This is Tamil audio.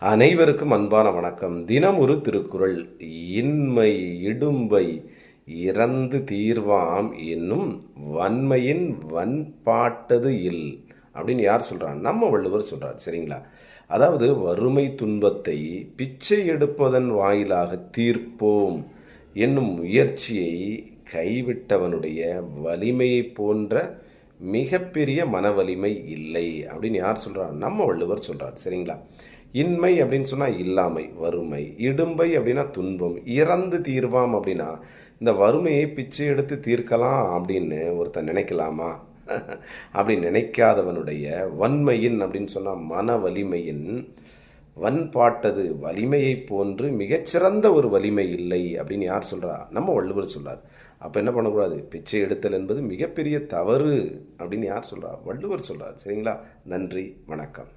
அனைவருக்கும் அன்பான வணக்கம். தினம் ஒரு திருக்குறள். இன்மை இடும்பை இறந்து தீர்வாம் என்னும் வன்மையின் வன்பாட்டது இல் அப்படின்னு யார் சொல்கிறார்? நம்ம வள்ளுவர் சொல்கிறார். சரிங்களா? அதாவது வறுமை துன்பத்தை பிச்சை எடுப்பதன் வாயிலாக தீர்ப்போம் என்னும் முயற்சியை கைவிட்டவனுடைய வலிமையை போன்ற மிகப்பெரிய மன வலிமை இல்லை அப்படின்னு யார் சொல்கிறார்? நம்ம வள்ளுவர் சொல்கிறார். சரிங்களா? இன்மை அப்படின்னு சொன்னால் இல்லாமை, வறுமை. இடும்பை அப்படின்னா துன்பம். இறந்து தீர்வாம் அப்படின்னா இந்த வறுமையை பிச்சை எடுத்து தீர்க்கலாம் அப்படின்னு ஒருத்தன் நினைக்கலாமா? அப்படி நினைக்காதவனுடைய வன்மையின் அப்படின்னு சொன்னால் மன வலிமையின் வன்பாட்டது வலிமையை போன்று மிகச்சிறந்த ஒரு வலிமை இல்லை அப்படின்னு யார் சொல்கிறா? நம்ம வள்ளுவர் சொல்கிறார். அப்போ என்ன பண்ணக்கூடாது? பிச்சை எடுத்தல் என்பது மிகப்பெரிய தவறு அப்படின்னு யார் சொல்கிறா? வள்ளுவர் சொல்கிறார். சரிங்களா? நன்றி, வணக்கம்.